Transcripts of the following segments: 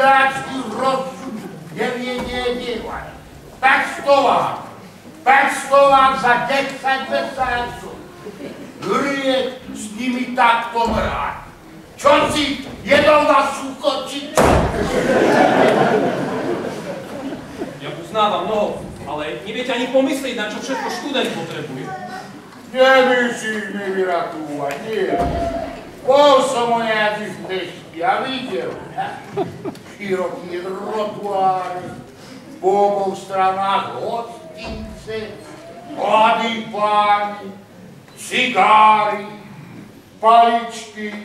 Chudácky rodcu neviedie dievať. 500 za 10 mesiacov. Hrie s nimi takto mrať. Čo si jedol na suchočičku? Ja uznávam mnoho, ale neviete ani pomyslieť, na čo všetko študent potrebuje. Nemyslíš mi vyratúvať, nie. Bol som o nejakých tešti a videl. Široké trotuáry, po oboch stranách hostince, mladí páni, cigári, paličky,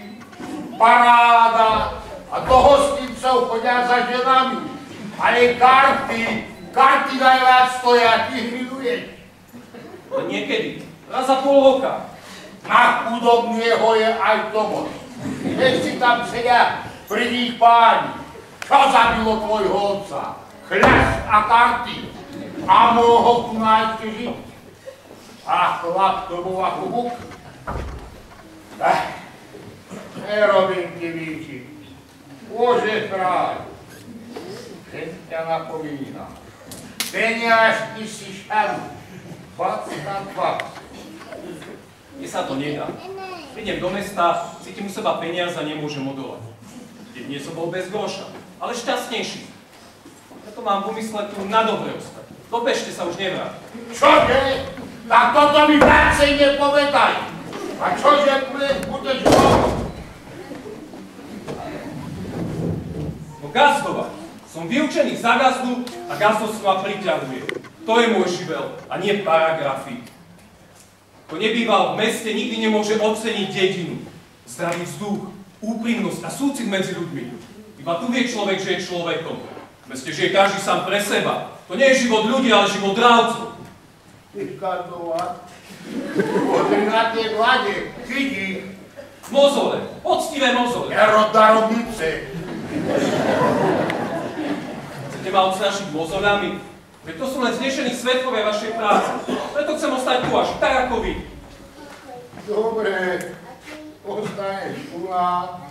paráda a do hostincov chodia za ženami. Ale karty najviac stoja, ty hriluješ. A niekedy, raz za pol roka. Na chudobného je aj to moc. Keď si tam sedia pri nich páni, čo zabilo tvojho otca? Chľas a karty. A mohol tu nájsť žiť. A chlap to bol ako buk. Nerobím ti výčit. Bože kráľ, keď ťa napomínam. Peniažky si šaru. Fac na fac. Mne sa to nedá. Prídem do mesta, cítim u seba peniaz a nemôžem odolať. Dnes som bol bez groša, ale šťastnejší. Preto mám v úmysle tu na dobre ostať. Do Pešte sa už nevrátim. Čože? Tak toto mi viacej nepovedaj. A čože budeš hovoriť? No gazdovať. Som vyučený za gazdu a gazdovstvo ma priťahuje. To je môj živel a nie paragrafy. Kto nebýval v meste, nikdy nemôže oceniť dedinu. Zdravý vzduch, úprimnosť a súcit medzi ľuďmi. Iba tu vie človek, že je človekom. V meste žije každý sám pre seba. To nie je život ľudí, ale život dravcov. Ty Kardová, pozri na tie vlade, chytí. Mozole, poctivé mozole. Erodarobnice. Chcete ma odstrašiť mozoľami? Veď to sú len znešení svedkovia vašej práce. Preto chcem ostať tu až tak ako vy. Dobre, ostaneš u nás.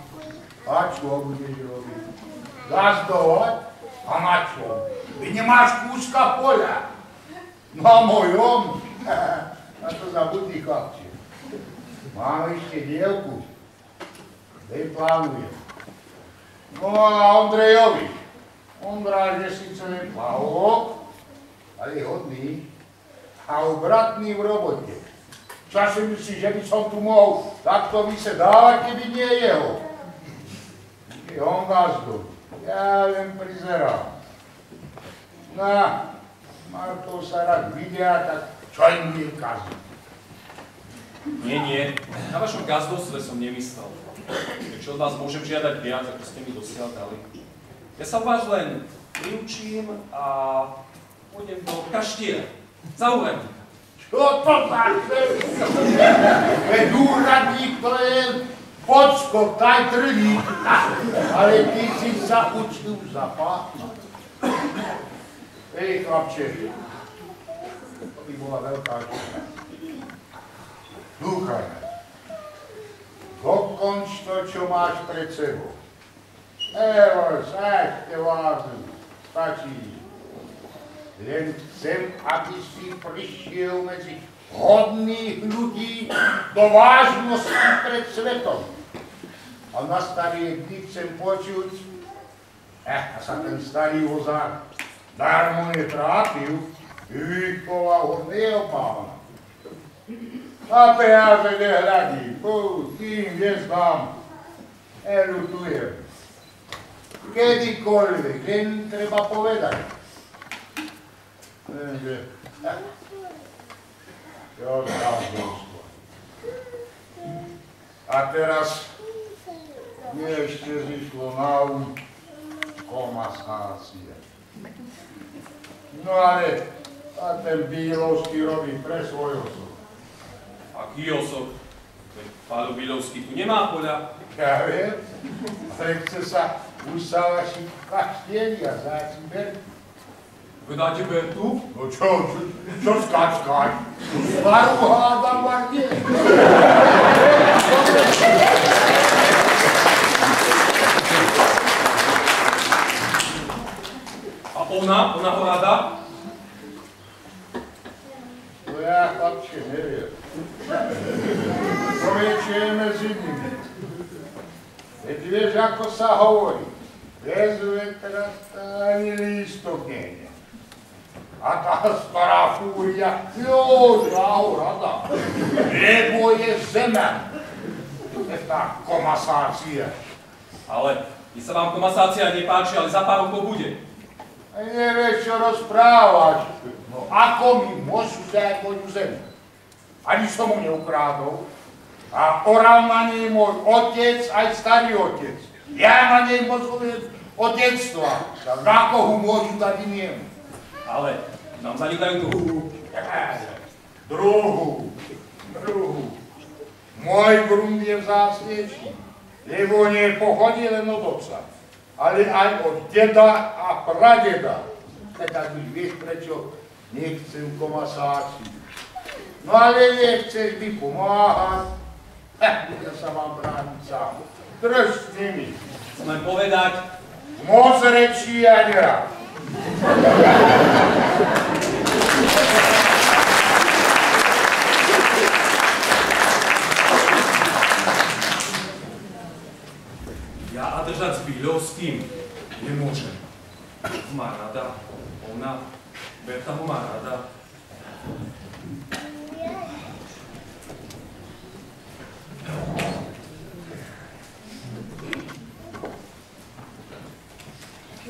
A čo budeš robiť? Gazdovať? A na čo? Ty nemáš kúska poľa. Na mojom? A to zabudni, chlapče. Mám ešte dievku. Tej plánujem. No a Ondrejovi. Ondra je síce len plavok, ale je hodný a obratný v robote. Čo si myslíš, že by som tu mohol takto vysedávať, keby nie jeho? Je on gazdu. Ja len prizerám. No, Markov sa rád vidia, tak čo im bude kaziť? Nie. Na vašom gazdovstve som nemyslel. Čo od vás môžem žiadať viac, ako ste mi dosiaľ dali. Ja sa vás len priučím a pôjdem do kaštiera. Za úradníka. Čo to máte? Veď úradník to je podskok, taj trví. Ale ty si sa učil zapáchnuť. Ej, chlapče, to by bola veľká škoda. Slúchaj ma. Dokonč to, čo máš pred sebou. Evo, ešte vážne, stačí. Len chcem, aby si prišiel medzi hodných ľudí do vážnosti pred svetom. A na staré dny chcem počuť, a sa ten starý vozák darmo netrápil, vychoval ho neopávaná. A peniaze nehľadí, tým neznám, neľutujem. Kedykoľvek, len treba povedať. Lenže, čo tam zložko. A teraz mne ešte zišlo na komasácia. No ale a ten Bílovský robí pre svoj osob. Aký osob? Páľo Bílovský tu nemá poľa. Ja viem, ale chce sa usávašiť kaštieli a záci berky. Vy dáte bertu? No čo skáč? Staru hádam a nie. ona ho rada? To ja chlapče neviem. Človeče je medzi nimi. Veď vieš, ako sa hovorí. Bez vetra ani lístok nie je. A tá stará fúria, rada, lebo je zema. Je tá komasácia. Ale mi sa vám komasácia nepáči, ale za pár rokov bude. A nevieš, čo rozprávaš. No ako mi môžu vziať moju zem? Ani som mu neukrádol. A oral na nej môj otec, aj starý otec. Ja na nej môžem od detstva. Tak ako ho môžu dať inému? Ale nám za ňu dajú druhú. Druhú. Môj grunt je vzácnejší, lebo nie pochodí len od otca, ale aj od deda a pradeda. Tak už vieš, prečo nechcem komasáciu. No ale nechceš mi pomáhať, ja sa vám brániť sám. Drž s nimi. Chcem len povedať, moc rečí a nerád. ja a držať s Bíľovským nemôžem. Ho má rada, ona, Berta ho má rada.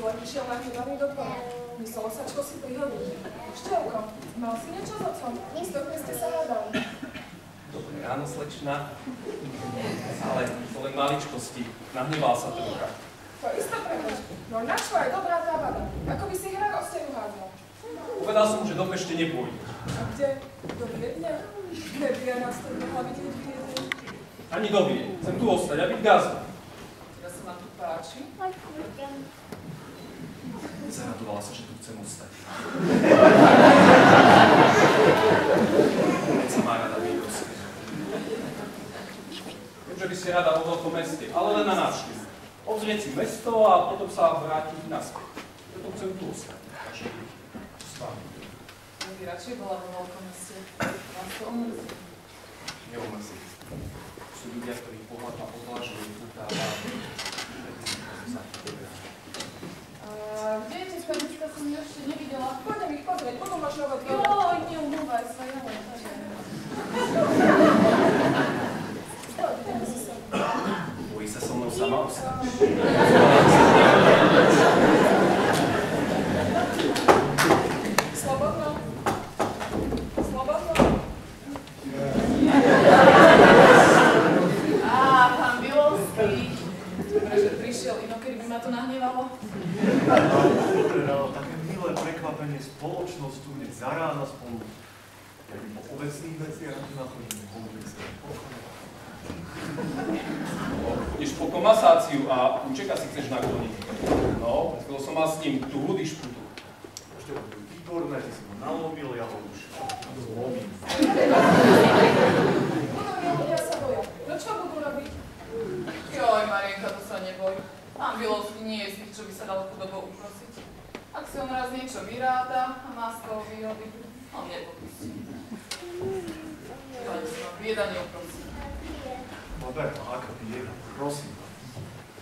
Len išiel na hnevaný do domu. Myslelo sa, čo si prihodí. Števko, mal si niečo s otcom? Istotne ste sa hádali. Dobré ráno, slečna. Ale to len maličkosti. Nahneval sa trocha. To isto prehoď. No na čo aj dobrá závada? Ako by si hra o stenu hádzal. Povedal som, že do Pešte nepôjde. A kde? Do Viedne? Nevie nás to mohla vidieť Viedne. Ani do Viedne. Chcem tu ostať a byť gazda. Teda sa vám tu páči? Zaradovala sa, že tu chcem ostať. Veď sa má rada Bíľovské. Viem, že by si rada vo veľkom meste, ale len na návštevu. Obzrieť si mesto a potom sa vrátiť naspäť. Preto chcem tu ostať. Takže s vami. Ja by radšej bola vo veľkom meste. Vás to omrzí. Neomrzí. Sú ľudia, ktorí pohľad ma podlážujú, tutáva. Kde je tie spadnička, som ju ešte nevidela. Poďme ich pozrieť, potom máš nové dvere. Joj, neumúvaj sa, ja len Bojí sa so mnou sama ostať. Slobodno. Slobodno. Pán Bíľovský. Dobre, že prišiel, inokedy by ma to nahnevalo. Také milé prekvapenie, spoločnosť tu hneď za rána spolu. Po obecných veciach tu nachodíme komplexne. Ideš po komasáciu a učeka si chceš nakloniť. No, preto som mal s ním tú dišputu. Ešte to bolo výborné, ty si ho nalomil, ja ho už zlomím. Podobne ľudia sa boja. No čo budú robiť? Joj, Marienka, to sa neboj. Pán Bíľovský nie je z tých, čo by sa dalo chudobou uprosiť. Ak si on raz niečo vyráda a má z toho výhody, on nepopustí. Len si ma bieda neuprosí. No Berta, aká bieda, prosím.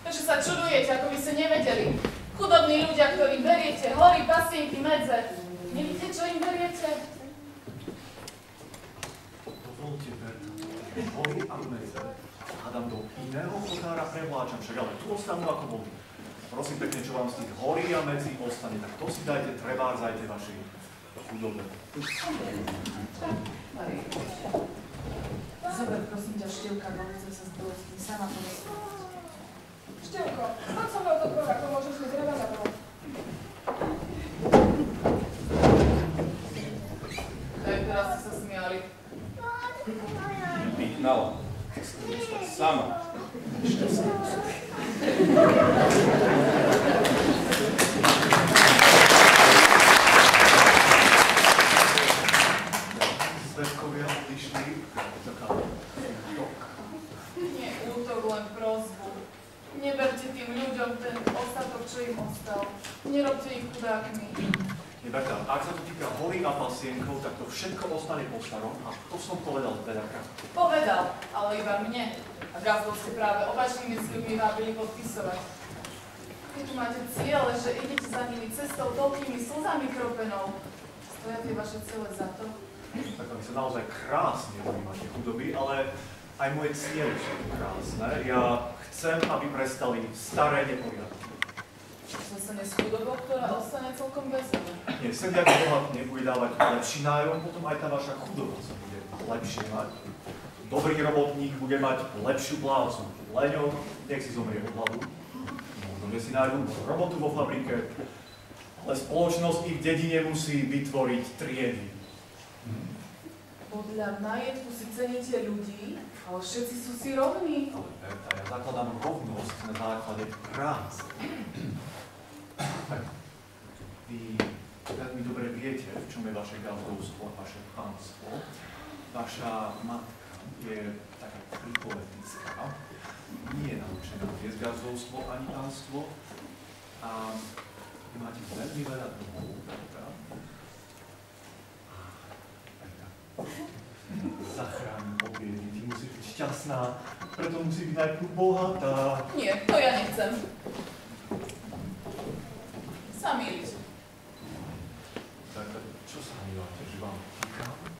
Takže sa čudujete, ako by ste nevedeli. Chudobní ľudia, ktorým beriete hory, pasienky, medze. Nevíte, čo im beriete? Dovolte, Berta, hory a medze. Hádam do iného chotára prevláčam, však ale tu ostanú ako boli. Prosím pekne, čo vám z tých horí a medzi ostane, tak to si dajte, trevárzajte vašej chudobe. Marienka. Zober, prosím ťa, Števka, dovolíte sa s Bíľovským sama porozprávať. Števko, poď so mnou do dvora, ako môžeš mi dreva zabrať. Tak teraz ste sa smiali. Vyhnala. Sama. Šťastná. Svedkovia odišli, taká útok. Nie útok, len prosbu. Neberte tým ľuďom ten ostatok, čo dostal. Nerobte ich chudákmi. Berta, ak sa to týka hory a pasienkov, tak to všetko ostane po starom a to som povedal veľakrát. Povedal, ale iba mne. A Gazdov ste práve opačnými sľubmi vábili podpisovať. Keď tu máte ciele, že idete za nimi cestou toľkými slzami kropenou, stoja tie vaše ciele za to? Tak oni sa naozaj krásne vnímate chudoby, ale aj moje ciele sú krásne. Ja chcem, aby prestali staré neporiadky. Zase s chudobou, ktorá ostane celkom bez mňa. Nie, sediaky bohatne bude dávať lepší nájom, potom aj tá vaša chudoba sa bude lepšie mať. Dobrý robotník bude mať lepšiu plácu. Leňo, nech si zomrie od hladu. Možno, že si nájdu robotu vo fabrike, ale spoločnosť ich dedine musí vytvoriť triedy. Podľa majetku si ceníte ľudí, ale všetci sú si rovní. Ale Berta, ja zakladám rovnosť na základe práce. Vy veľmi dobre viete, v čom je vaše gazdovstvo a vaše pánstvo. Vaša matka je taká pripoletická, nie je naučená viesť gazdovstvo ani pánstvo a vy máte veľmi veľa druhov, Berta. Zachráň pobiedni, ty musíš byť šťastná, preto musí byť najprv bohatá. Nie, to ja nechcem. Sa mýliš. Tak čo sa mývate, že vám